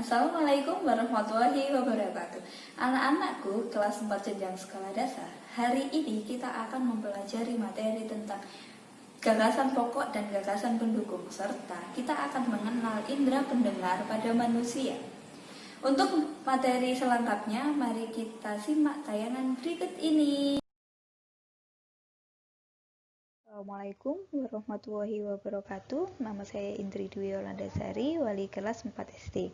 Assalamualaikum warahmatullahi wabarakatuh. Anak-anakku kelas 4 jenjang sekolah dasar. Hari ini kita akan mempelajari materi tentang gagasan pokok dan gagasan pendukung, serta kita akan mengenal indera pendengar pada manusia. Untuk materi selengkapnya, mari kita simak tayangan berikut ini. Assalamualaikum warahmatullahi wabarakatuh. Nama saya Indri Dwi Yolandasari, wali kelas 4 SD.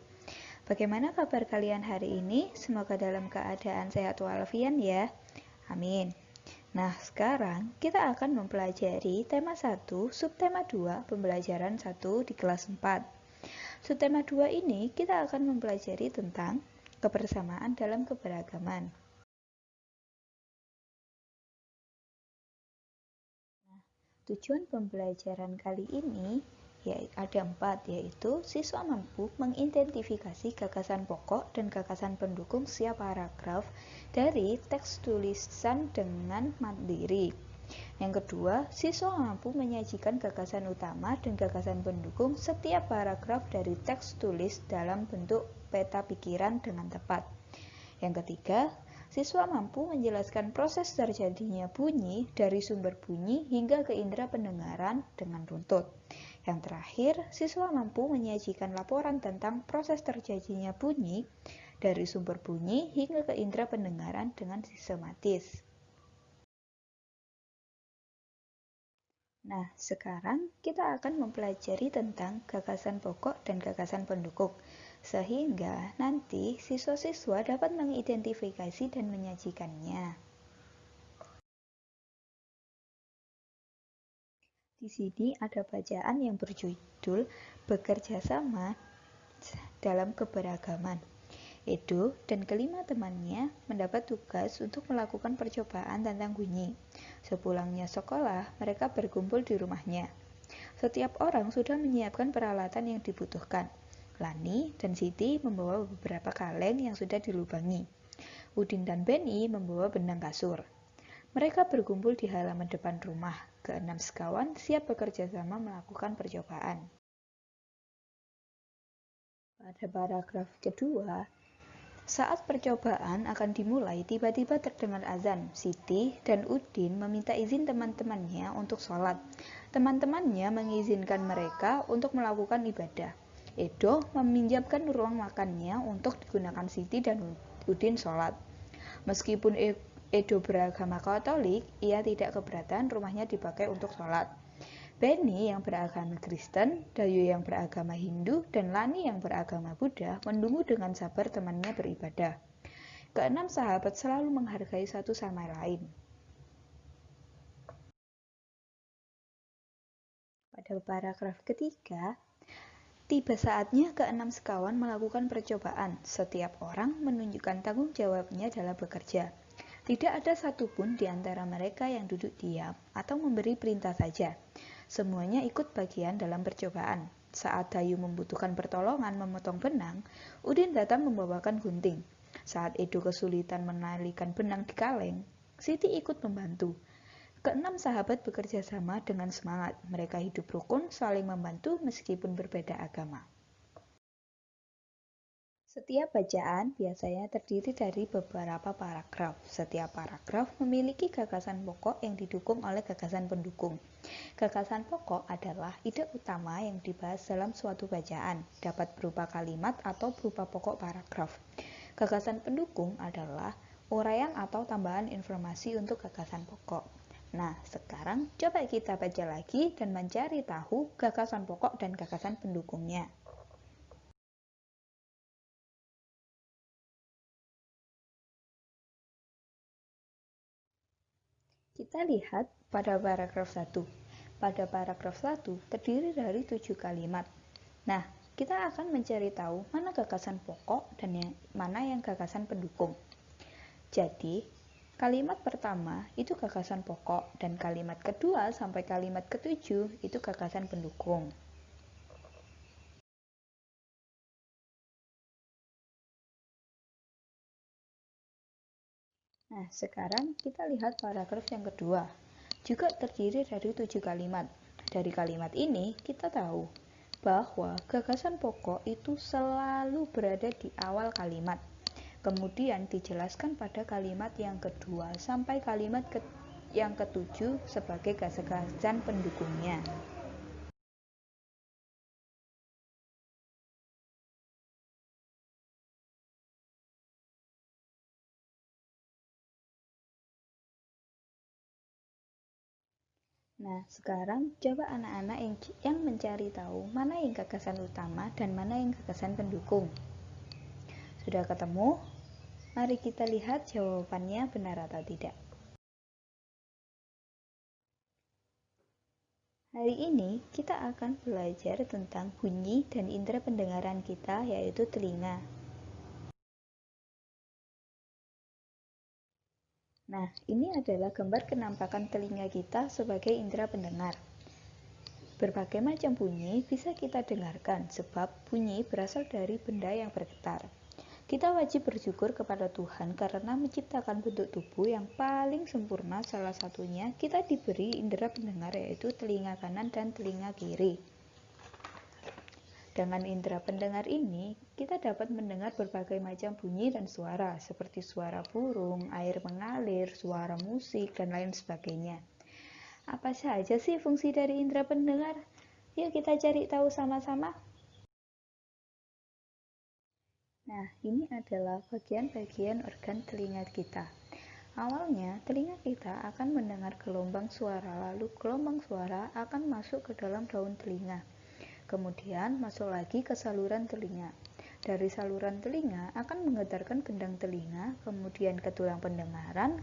Bagaimana kabar kalian hari ini? Semoga dalam keadaan sehat walafiat ya. Amin. Nah, sekarang kita akan mempelajari tema 1, subtema 2, pembelajaran 1 di kelas 4. Subtema 2 ini kita akan mempelajari tentang kebersamaan dalam keberagaman. Tujuan pembelajaran kali ini ada 4, yaitu siswa mampu mengidentifikasi gagasan pokok dan gagasan pendukung setiap paragraf dari teks tulisan dengan mandiri. Yang kedua, siswa mampu menyajikan gagasan utama dan gagasan pendukung setiap paragraf dari teks tulis dalam bentuk peta pikiran dengan tepat. Yang ketiga, siswa mampu menjelaskan proses terjadinya bunyi dari sumber bunyi hingga ke indera pendengaran dengan runtut. Yang terakhir, siswa mampu menyajikan laporan tentang proses terjadinya bunyi dari sumber bunyi hingga ke indera pendengaran dengan sistematis. Nah, sekarang kita akan mempelajari tentang gagasan pokok dan gagasan pendukung, sehingga nanti siswa-siswa dapat mengidentifikasi dan menyajikannya. Di sini ada bacaan yang berjudul Bekerja Sama dalam Keberagaman. Edo dan kelima temannya mendapat tugas untuk melakukan percobaan tentang bunyi. Sepulangnya sekolah, mereka berkumpul di rumahnya. Setiap orang sudah menyiapkan peralatan yang dibutuhkan. Lani dan Siti membawa beberapa kaleng yang sudah dilubangi. Udin dan Beni membawa benang kasur. Mereka berkumpul di halaman depan rumah. Keenam sekawan siap bekerja sama melakukan percobaan. Pada paragraf kedua, saat percobaan akan dimulai, tiba-tiba terdengar azan. Siti dan Udin meminta izin teman-temannya untuk sholat. Teman-temannya mengizinkan mereka untuk melakukan ibadah. Edo meminjamkan ruang makannya untuk digunakan Siti dan Udin sholat. Meskipun Edo beragama Katolik, ia tidak keberatan rumahnya dipakai untuk sholat. Beni yang beragama Kristen, Dayu yang beragama Hindu, dan Lani yang beragama Buddha menunggu dengan sabar temannya beribadah. Keenam sahabat selalu menghargai satu sama lain. Pada paragraf ketiga, tiba saatnya keenam sekawan melakukan percobaan. Setiap orang menunjukkan tanggung jawabnya dalam bekerja. Tidak ada satupun di antara mereka yang duduk diam atau memberi perintah saja. Semuanya ikut bagian dalam percobaan. Saat Dayu membutuhkan pertolongan memotong benang, Udin datang membawakan gunting. Saat Edo kesulitan menalikan benang di kaleng, Siti ikut membantu. Keenam sahabat bekerja sama dengan semangat. Mereka hidup rukun, saling membantu meskipun berbeda agama. Setiap bacaan biasanya terdiri dari beberapa paragraf. Setiap paragraf memiliki gagasan pokok yang didukung oleh gagasan pendukung. Gagasan pokok adalah ide utama yang dibahas dalam suatu bacaan, dapat berupa kalimat atau berupa pokok paragraf. Gagasan pendukung adalah uraian atau tambahan informasi untuk gagasan pokok. Nah, sekarang coba kita baca lagi dan mencari tahu gagasan pokok dan gagasan pendukungnya. Kita lihat pada paragraf 1. Pada paragraf 1 terdiri dari 7 kalimat. Nah, kita akan mencari tahu mana gagasan pokok dan mana yang gagasan pendukung. Jadi, Kalimat pertama itu gagasan pokok dan kalimat kedua sampai kalimat ketujuh itu gagasan pendukung. Nah, sekarang kita lihat paragraf yang kedua. Juga terdiri dari 7 kalimat. Dari kalimat ini, kita tahu bahwa gagasan pokok itu selalu berada di awal kalimat. Kemudian dijelaskan pada kalimat yang kedua sampai kalimat yang ketujuh sebagai gagasan pendukungnya. Nah, sekarang coba anak-anak yang mencari tahu mana yang gagasan utama dan mana yang gagasan pendukung. Sudah ketemu? Mari kita lihat jawabannya benar atau tidak. Hari ini kita akan belajar tentang bunyi dan indera pendengaran kita, yaitu telinga. Nah, ini adalah gambar kenampakan telinga kita sebagai indera pendengar. Berbagai macam bunyi bisa kita dengarkan sebab bunyi berasal dari benda yang bergetar. Kita wajib bersyukur kepada Tuhan karena menciptakan bentuk tubuh yang paling sempurna. Salah satunya kita diberi indera pendengar yaitu telinga kanan dan telinga kiri. Dengan indera pendengar ini, kita dapat mendengar berbagai macam bunyi dan suara seperti suara burung, air mengalir, suara musik, dan lain sebagainya. Apa saja sih fungsi dari indera pendengar? Yuk kita cari tahu sama-sama. Nah, ini adalah bagian-bagian organ telinga kita. Awalnya, telinga kita akan mendengar gelombang suara, lalu gelombang suara akan masuk ke dalam daun telinga. Kemudian masuk lagi ke saluran telinga. Dari saluran telinga akan menggetarkan gendang telinga, kemudian ke tulang pendengaran,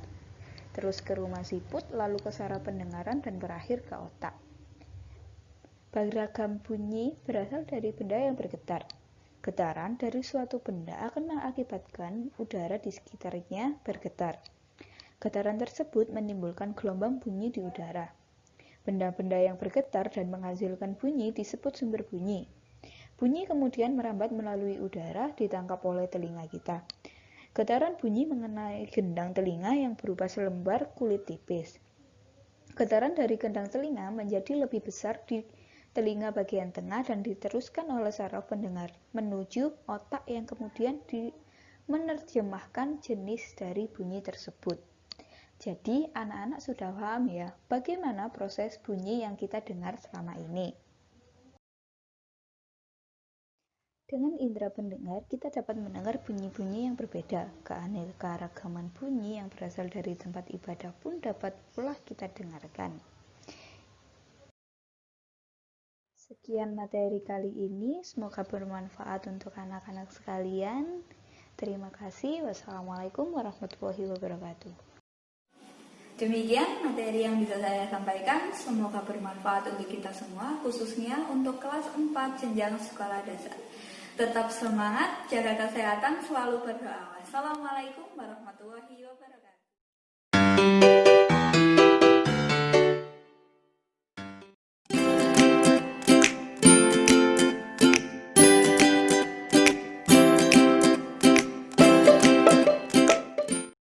terus ke rumah siput, lalu ke saraf pendengaran, dan berakhir ke otak. Beragam bunyi berasal dari benda yang bergetar. Getaran dari suatu benda akan mengakibatkan udara di sekitarnya bergetar. Getaran tersebut menimbulkan gelombang bunyi di udara. Benda-benda yang bergetar dan menghasilkan bunyi disebut sumber bunyi. Bunyi kemudian merambat melalui udara, ditangkap oleh telinga kita. Getaran bunyi mengenai gendang telinga yang berupa selembar kulit tipis. Getaran dari gendang telinga menjadi lebih besar di telinga bagian tengah dan diteruskan oleh saraf pendengar menuju otak yang kemudian menerjemahkan jenis dari bunyi tersebut. Jadi, anak-anak sudah paham ya bagaimana proses bunyi yang kita dengar selama ini. Dengan indera pendengar, kita dapat mendengar bunyi-bunyi yang berbeda. Keanekaragaman bunyi yang berasal dari tempat ibadah pun dapat pula kita dengarkan. Sekian materi kali ini, semoga bermanfaat untuk anak-anak sekalian. Terima kasih. Wassalamualaikum warahmatullahi wabarakatuh. Demikian materi yang bisa saya sampaikan, semoga bermanfaat untuk kita semua, khususnya untuk kelas 4 jenjang sekolah dasar. Tetap semangat, jaga kesehatan, selalu berdoa. Wassalamualaikum warahmatullahi wabarakatuh.